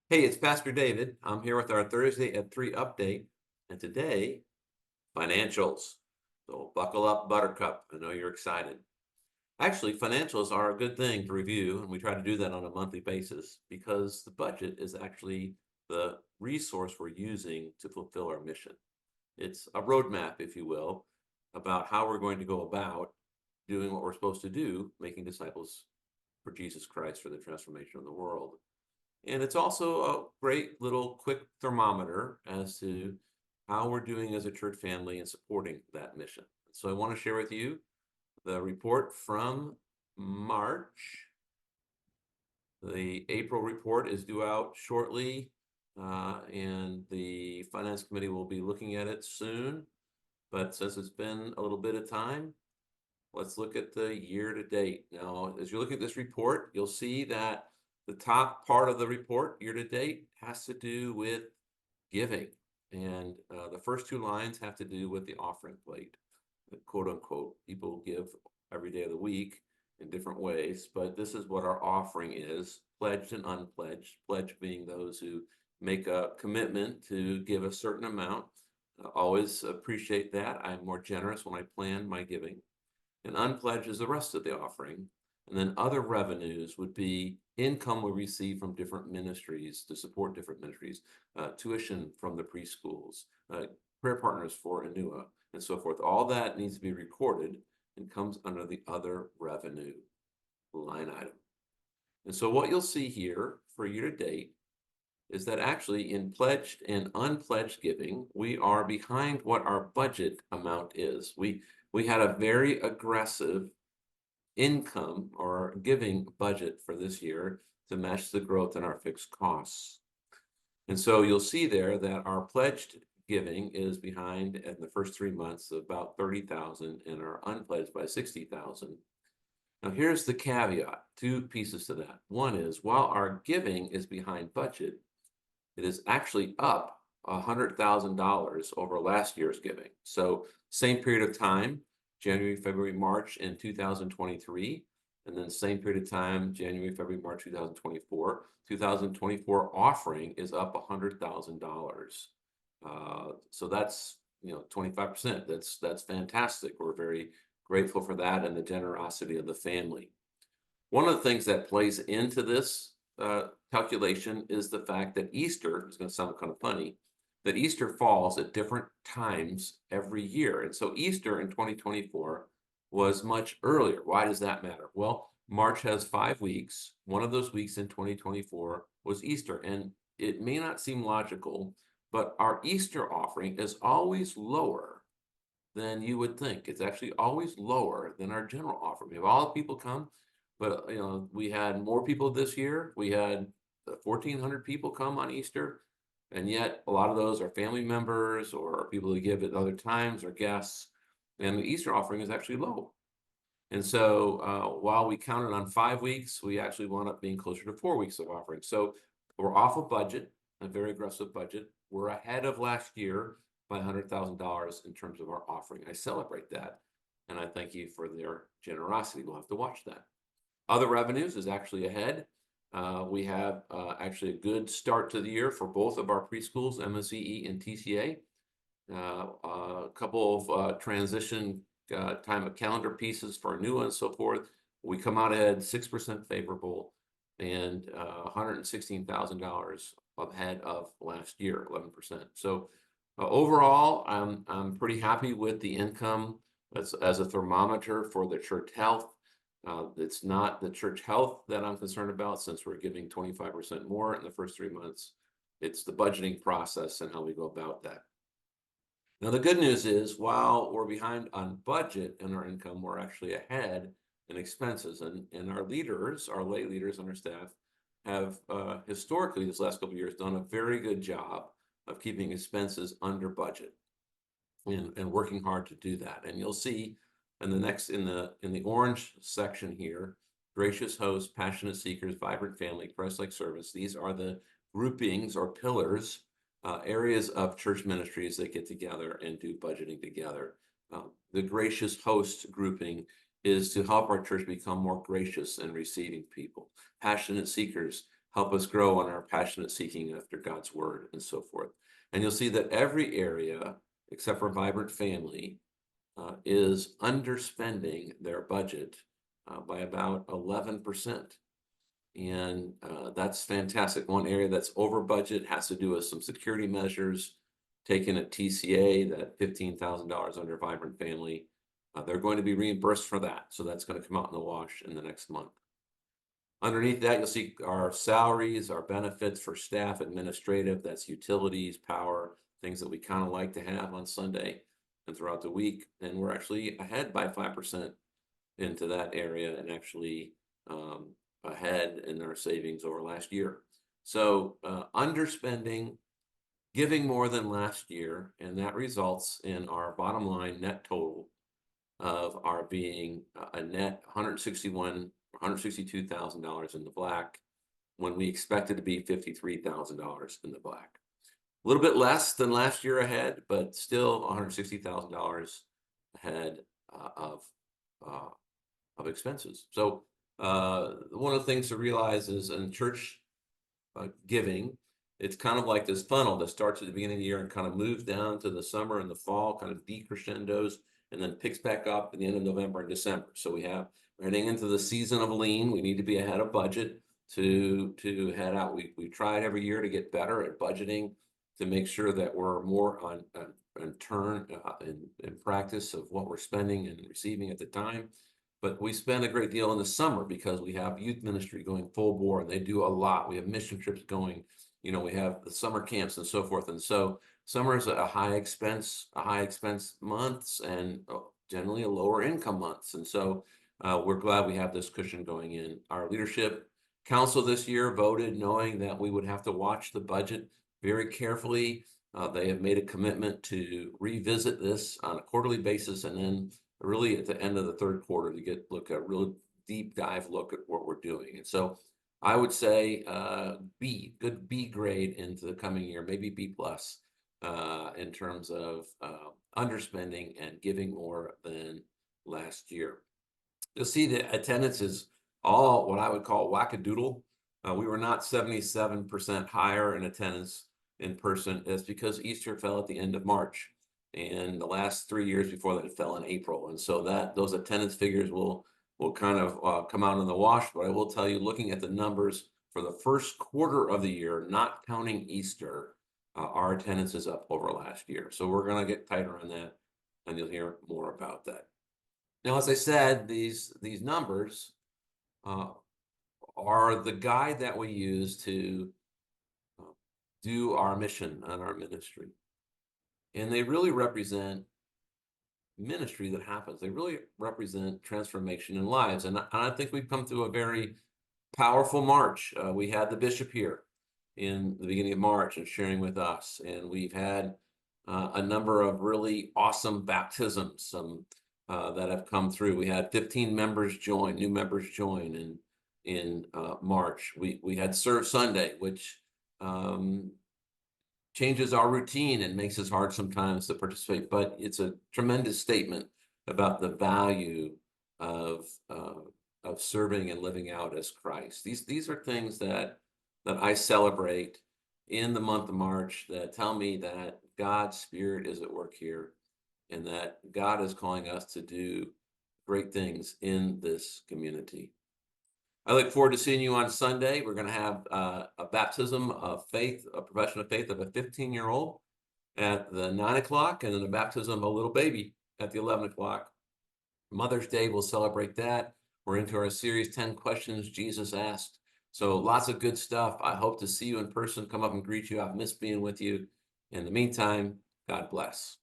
Hey, it's Pastor David. I'm here with our Thursday at 3 update, and today, financials. So buckle up, Buttercup. I know you're excited. Actually, financials are a good thing to review, and we try to do that on a monthly basis because the budget is actually the resource we're using to fulfill our mission. It's a roadmap, if you will, about how we're going to go about doing what we're supposed to do, making disciples for Jesus Christ for the transformation of the world. And it's also a great little quick thermometer as to how we're doing as a church family in supporting that mission. So I want to share with you the report from March. The April report is due out shortly, and the Finance Committee will be looking at it soon. But since it's been a little bit of time, let's look at the year to date. Now, as you look at this report, you'll see that the top part of the report, year to date, has to do with giving. And the first two lines have to do with the offering plate, quote unquote. People give every day of the week in different ways, but this is what our offering is, pledged and unpledged. Pledged being those who make a commitment to give a certain amount. I always appreciate that. I'm more generous when I plan my giving. And unpledged is the rest of the offering. And then other revenues would be income we receive from different ministries to support different ministries, tuition from the preschools, prayer partners for Anua, and so forth. All that needs to be recorded and comes under the other revenue line item. And so what you'll see here for year to date is that actually in pledged and unpledged giving, we are behind what our budget amount is. We had a very aggressive income or giving budget for this year to match the growth in our fixed costs. And so you'll see there that our pledged giving is behind in the first 3 months about 30,000 and our unpledged by 60,000. Now here's the caveat, two pieces to that. One is while our giving is behind budget, it is actually up $100,000 over last year's giving. So same period of time, January, February, March in 2023, and then same period of time, January, February, March 2024. 2024 offering is up $100,000. So that's 25%. That's fantastic. We're very grateful for that and the generosity of the family. One of the things that plays into this calculation is the fact that Easter is going to sound kind of funny, that Easter falls at different times every year. And so Easter in 2024 was much earlier. Why does that matter? Well, March has 5 weeks. One of those weeks in 2024 was Easter. And it may not seem logical, but our Easter offering is always lower than you would think. It's actually always lower than our general offering. We have all the people come, but we had more people this year. We had 1,400 people come on Easter, and yet a lot of those are family members or people who give at other times or guests. And the Easter offering is actually low. And so while we counted on 5 weeks, we actually wound up being closer to 4 weeks of offering. So we're off a budget, a very aggressive budget. We're ahead of last year by $100,000 in terms of our offering. I celebrate that, and I thank you for their generosity. We'll have to watch that. Other revenues is actually ahead. We have actually a good start to the year for both of our preschools, MSEE and TCA. A couple of transition time of calendar pieces for Anua and so forth. We come out ahead 6% favorable and $116,000 ahead of last year, 11%. So overall, I'm pretty happy with the income as a thermometer for the church health. It's not the church health that I'm concerned about since we're giving 25% more in the first 3 months. It's the budgeting process and how we go about that. Now, the good news is while we're behind on budget and our income, we're actually ahead in expenses. And our leaders, our lay leaders on our staff, have historically, this last couple of years, done a very good job of keeping expenses under budget and working hard to do that. And you'll see in the orange section here, gracious hosts, passionate seekers, vibrant family, Christ-like service. These are the groupings or pillars, areas of church ministries that get together and do budgeting together. The gracious host grouping is to help our church become more gracious in receiving people. Passionate seekers help us grow on our passionate seeking after God's word and so forth. And you'll see that every area, except for Vibrant Family, is underspending their budget by about 11%. And that's fantastic. One area that's over budget has to do with some security measures taken at TCA, that $15,000 under Vibrant Family. They're going to be reimbursed for that. So that's going to come out in the wash in the next month. Underneath that, you'll see our salaries, our benefits for staff, administrative, that's utilities, power, things that we kind of like to have on Sunday and throughout the week. And we're actually ahead by 5% into that area, and actually ahead in our savings over last year. So underspending, giving more than last year, and that results in our bottom line net total of our being a net $162,000 in the black, when we expected to be $53,000 in the black. A little bit less than last year ahead, but still $160,000 ahead of expenses. So one of the things to realize is in church giving, it's kind of like this funnel that starts at the beginning of the year and kind of moves down to the summer and the fall, kind of decrescendos, and then picks back up at the end of November and December. So we're heading into the season of lean. We need to be ahead of budget to head out. We try every year to get better at budgeting, to make sure that we're more on turn in practice of what we're spending and receiving at the time. But we spend a great deal in the summer because we have youth ministry going full bore, and they do a lot. We have mission trips going, we have the summer camps and so forth. And so summer is a high expense months, and generally a lower income months. And so we're glad we have this cushion going in. Our leadership council this year voted knowing that we would have to watch the budget very carefully. They have made a commitment to revisit this on a quarterly basis, and then really at the end of the third quarter to look at real deep dive look at what we're doing. And so I would say good B grade into the coming year, maybe B plus in terms of underspending and giving more than last year. You'll see the attendance is all what I would call wackadoodle. We were not 77% higher in attendance in person. It's because Easter fell at the end of March. And the last 3 years before that, it fell in April. And so those attendance figures will kind of come out in the wash. But I will tell you, looking at the numbers for the first quarter of the year, not counting Easter, our attendance is up over last year. So we're going to get tighter on that, and you'll hear more about that. Now, as I said, these numbers are the guide that we use to do our mission and our ministry. And they really represent ministry that happens. They really represent transformation in lives. And I think we've come through a very powerful March. We had the bishop here in the beginning of March and sharing with us. And we've had a number of really awesome baptisms that have come through. We had 15 new members join in March. We had Serve Sunday, which changes our routine and makes us hard sometimes to participate, but it's a tremendous statement about the value of serving and living out as Christ. These are things that I celebrate in the month of March that tell me that God's Spirit is at work here, and that God is calling us to do great things in this community. I look forward to seeing you on Sunday. We're going to have a baptism of faith, a profession of faith of a 15-year-old at the 9 o'clock, and then a baptism of a little baby at the 11 o'clock. Mother's Day, we'll celebrate that. We're into our series, 10 Questions Jesus Asked. So lots of good stuff. I hope to see you in person, come up and greet you. I've missed being with you. In the meantime, God bless.